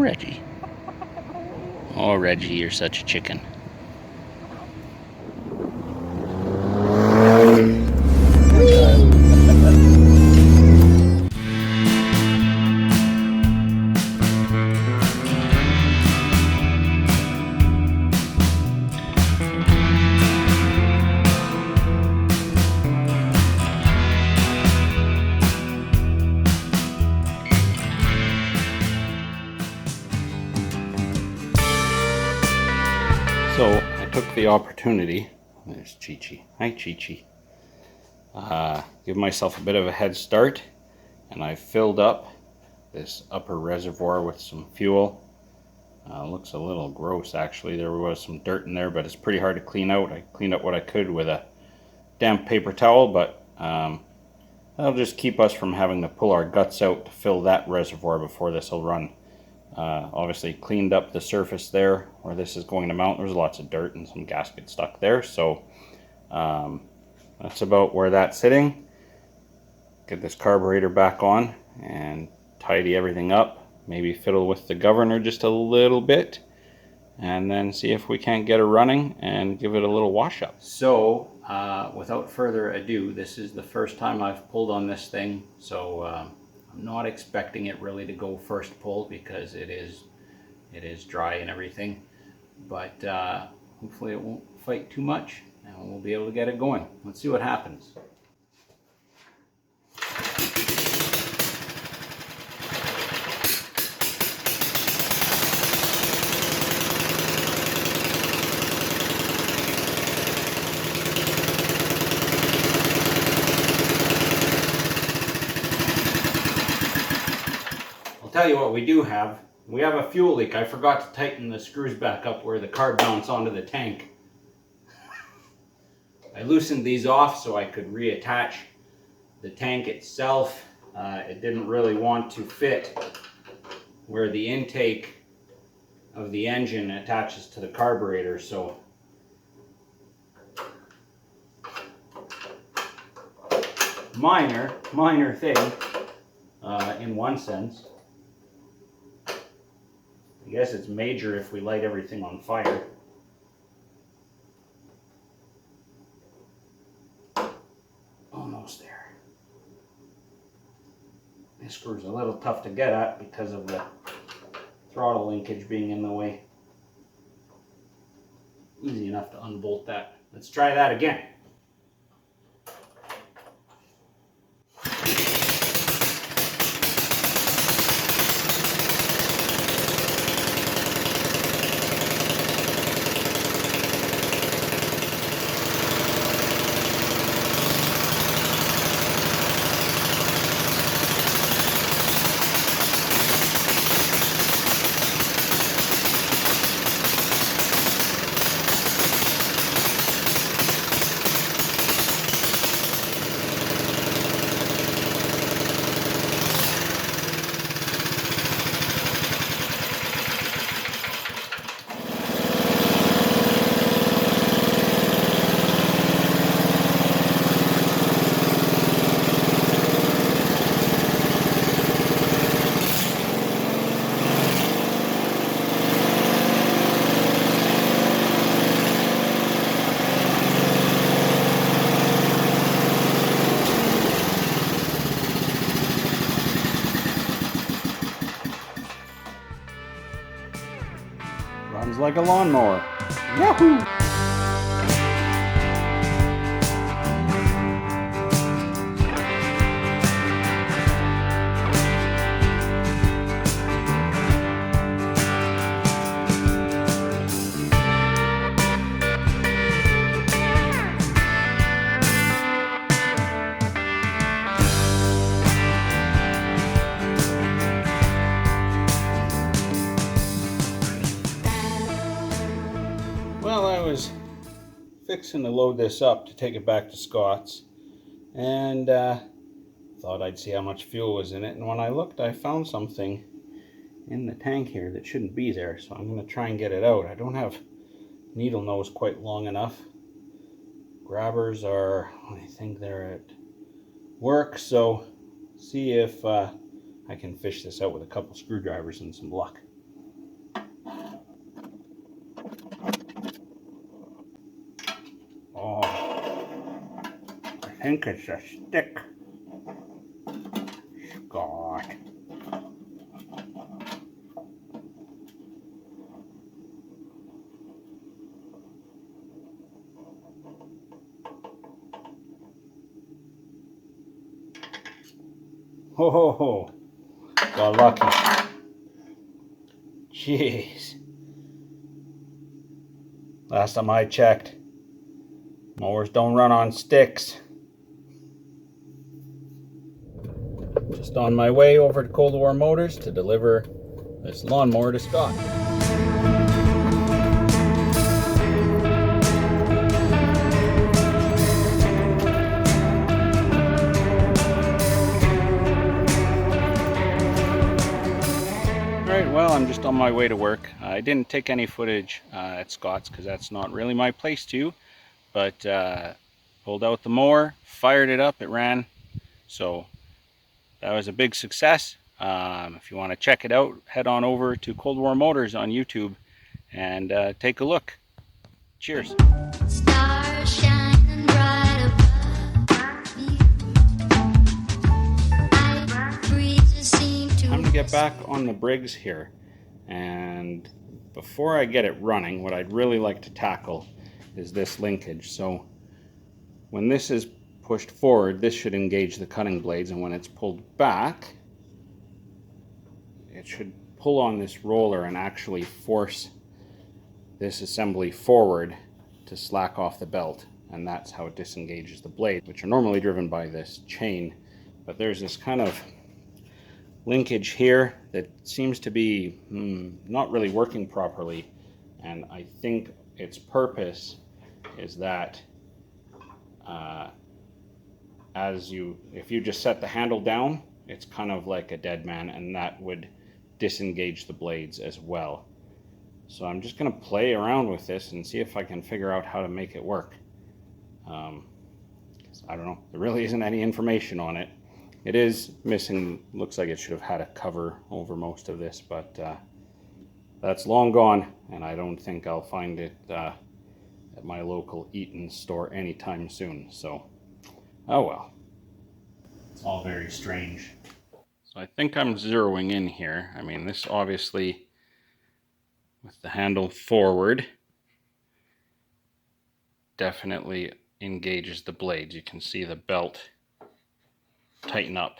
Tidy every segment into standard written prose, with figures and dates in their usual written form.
Reggie. Oh, Reggie, you're such a chicken. So I took the opportunity, there's Chi-Chi, hi Chi-Chi, give myself a bit of a head start, and I filled up this upper reservoir with some fuel. Looks a little gross actually, there was some dirt in there, but it's pretty hard to clean out. I cleaned up what I could with a damp paper towel, but that'll just keep us from having to pull our guts out to fill that reservoir before this will run. Obviously cleaned up the surface there where this is going to mount. There's lots of dirt and some gasket stuck there, so that's about where that's sitting. Get this carburetor back on and tidy everything up, maybe fiddle with the governor just a little bit, and then see if we can't get it running and give it a little wash up. So without further ado, this is the first time I've pulled on this thing, so I'm not expecting it really to go first pull because it is dry and everything, but hopefully it won't fight too much and we'll be able to get it going. Let's see what happens. Tell you what we do have. We have a fuel leak. I forgot to tighten the screws back up where the carb mounts onto the tank. I loosened these off so I could reattach the tank itself. It didn't really want to fit where the intake of the engine attaches to the carburetor, so minor thing in one sense. I guess it's major if we light everything on fire. Almost there. This screw's a little tough to get at because of the throttle linkage being in the way. Easy enough to unbolt that. Let's try that again. Runs like a lawnmower. Yahoo! Well, I was fixing to load this up to take it back to Scott's, and thought I'd see how much fuel was in it, and when I looked I found something in the tank here that shouldn't be there, so I'm going to try and get it out. I don't have needle nose quite long enough. Grabbers are, I think they're at work, so see if I can fish this out with a couple screwdrivers and some luck. think it's a stick. Scott. Ho ho ho. Got lucky. Jeez. Last time I checked, mowers don't run on sticks. Just on my way over to Cold War Motors to deliver this lawnmower to Scott. Alright, well, I'm just on my way to work. I didn't take any footage at Scott's because that's not really my place to, but pulled out the mower, fired it up, it ran. So that was a big success. If you want to check it out, head on over to Cold War Motors on YouTube and take a look. Cheers. Stars shining bright above me. Time to get back on the Briggs here, and before I get it running, what I'd really like to tackle is this linkage. So when this is pushed forward, this should engage the cutting blades, and when it's pulled back, it should pull on this roller and actually force this assembly forward to slack off the belt, and that's how it disengages the blade, which are normally driven by this chain. But there's this kind of linkage here that seems to be not really working properly, and I think its purpose is that if you just set the handle down, it's kind of like a dead man, and that would disengage the blades as well. So I'm just going to play around with this and see if I can figure out how to make it work. I don't know, there really isn't any information on it. It is missing, looks like it should have had a cover over most of this, but that's long gone, and I don't think I'll find it at my local Eaton's store anytime soon. So, oh well. It's all very strange. So I think I'm zeroing in here. I mean, this obviously, with the handle forward, definitely engages the blades. You can see the belt tighten up,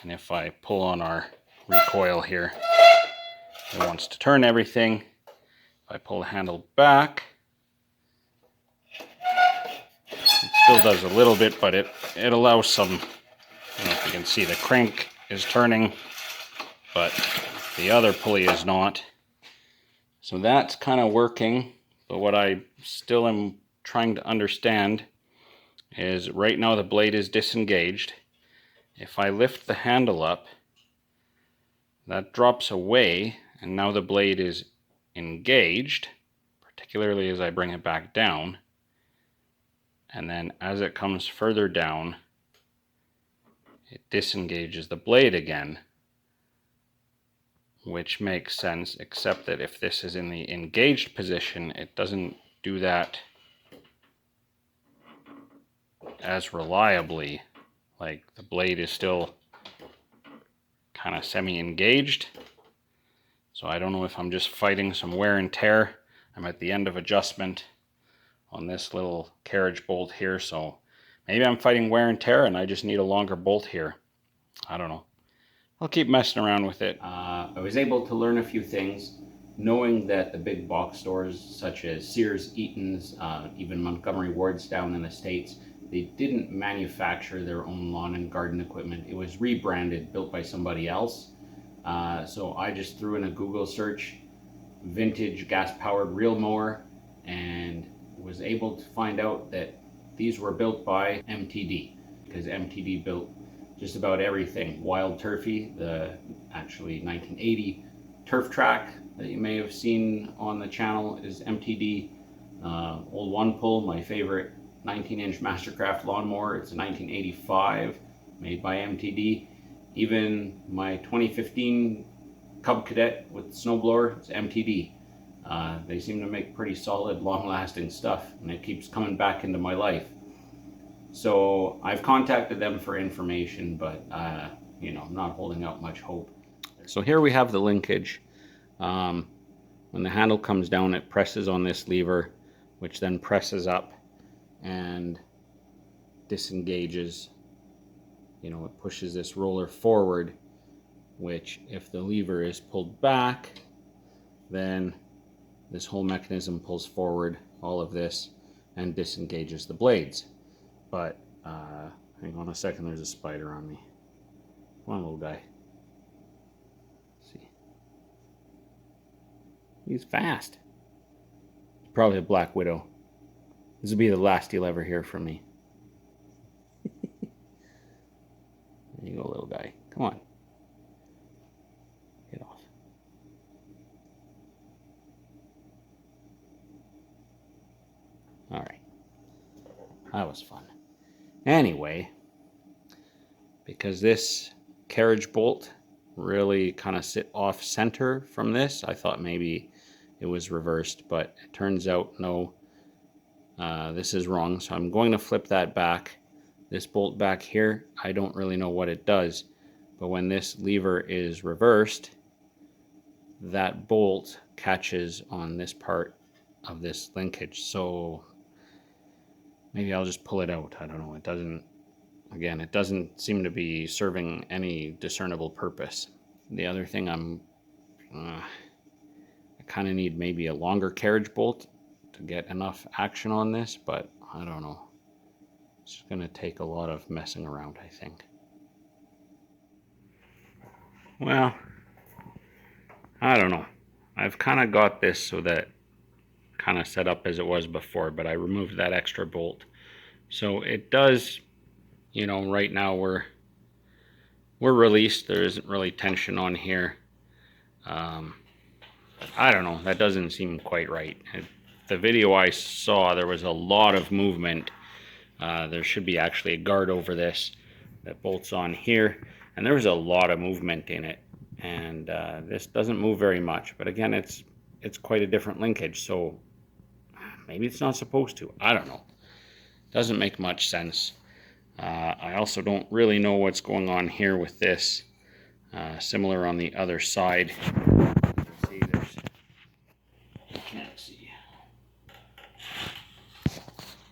and if I pull on our recoil here, it wants to turn everything. If I pull the handle back, it still does a little bit, but it allows some, I don't know if you can see the crank is turning, but the other pulley is not. So that's kind of working, but what I still am trying to understand is right now the blade is disengaged. If I lift the handle up, that drops away, and now the blade is engaged, particularly as I bring it back down. And then as it comes further down, it disengages the blade again, which makes sense, except that if this is in the engaged position, it doesn't do that as reliably. Like, the blade is still kind of semi-engaged. So I don't know if I'm just fighting some wear and tear. I'm at the end of adjustment on this little carriage bolt here, so maybe I'm fighting wear and tear and I just need a longer bolt here. I don't know. I'll keep messing around with it. I was able to learn a few things, knowing that the big box stores such as Sears, Eaton's, even Montgomery Ward's down in the States, they didn't manufacture their own lawn and garden equipment. It was rebranded, built by somebody else. So I just threw in a Google search, vintage gas-powered reel mower, and was able to find out that these were built by MTD, because MTD built just about everything. Wild Turfy, the actually 1980 turf track that you may have seen on the channel, is MTD. Old One Pull, my favorite 19-inch Mastercraft lawnmower, it's a 1985, made by MTD. Even my 2015 Cub Cadet with snowblower, it's MTD. They seem to make pretty solid, long-lasting stuff, and it keeps coming back into my life. So I've contacted them for information, but you know, I'm not holding out much hope. So here we have the linkage. When the handle comes down, it presses on this lever, which then presses up and disengages. You know, it pushes this roller forward, which if the lever is pulled back, then this whole mechanism pulls forward all of this and disengages the blades. But hang on a second, there's a spider on me. Come on, little guy. Let's see. He's fast. Probably a black widow. This will be the last you'll ever hear from me. There you go, little guy. Come on. Get off. All right. That was fun. Anyway, because this carriage bolt really kind of sit off center from this, I thought maybe it was reversed, but it turns out no, this is wrong. So I'm going to flip that back. This bolt back here, I don't really know what it does, but when this lever is reversed, that bolt catches on this part of this linkage. So maybe I'll just pull it out. I don't know. It doesn't, again, it doesn't seem to be serving any discernible purpose. The other thing I kind of need maybe a longer carriage bolt to get enough action on this, but I don't know. It's going to take a lot of messing around, I think. Well, I don't know. I've kind of got this so that kind of set up as it was before, but I removed that extra bolt. So it does, you know, right now we're released. There isn't really tension on here. I don't know. That doesn't seem quite right. The video I saw, there was a lot of movement. There should be actually a guard over this that bolts on here, and there was a lot of movement in it, and this doesn't move very much. But again, it's quite a different linkage, so maybe it's not supposed to. I don't know. Doesn't make much sense. I also don't really know what's going on here with this. Similar on the other side. See, I can't see.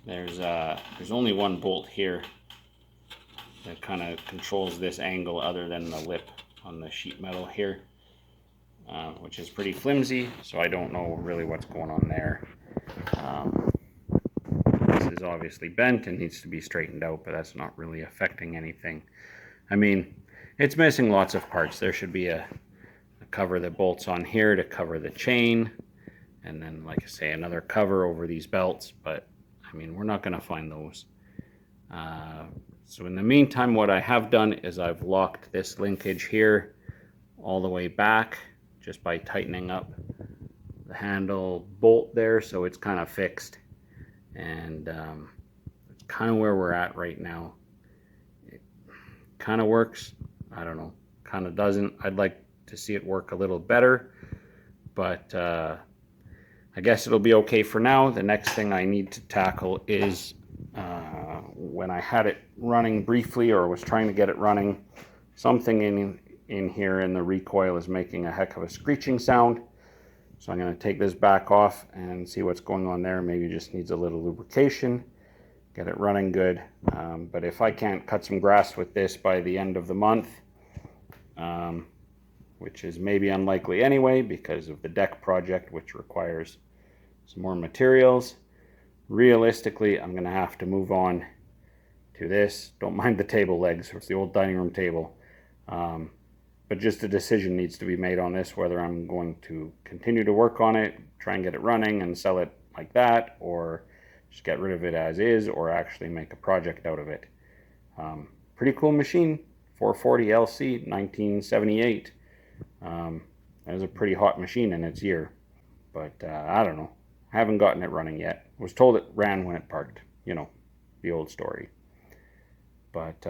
There's only one bolt here that kind of controls this angle other than the lip on the sheet metal here, which is pretty flimsy, so I don't know really what's going on there. This is obviously bent and needs to be straightened out, but that's not really affecting anything. I mean, it's missing lots of parts. There should be a cover that bolts on here to cover the chain, and then, like I say, another cover over these belts, but I mean, we're not going to find those. So in the meantime, what I have done is I've locked this linkage here all the way back just by tightening up the handle bolt there, so it's kind of fixed. And it's kind of where we're at right now. It kind of works. I don't know. Kind of doesn't. I'd like to see it work a little better, but I guess it'll be okay for now. The next thing I need to tackle is when I had it running briefly, or was trying to get it running, something in here in the recoil is making a heck of a screeching sound. So I'm going to take this back off and see what's going on there. Maybe it just needs a little lubrication, get it running good. But if I can't cut some grass with this by the end of the month, which is maybe unlikely anyway because of the deck project, which requires some more materials, realistically, I'm going to have to move on to this. Don't mind the table legs. It's the old dining room table. But just a decision needs to be made on this, whether I'm going to continue to work on it, try and get it running and sell it like that, or just get rid of it as is, or actually make a project out of it. Pretty cool machine, 440 LC, 1978. That was a pretty hot machine in its year, but I don't know. I haven't gotten it running yet. I was told it ran when it parked, you know, the old story. But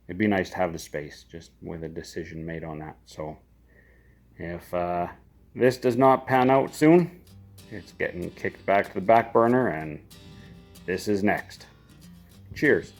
it'd be nice to have the space, just with a decision made on that. So if this does not pan out soon, it's getting kicked back to the back burner, and this is next. Cheers.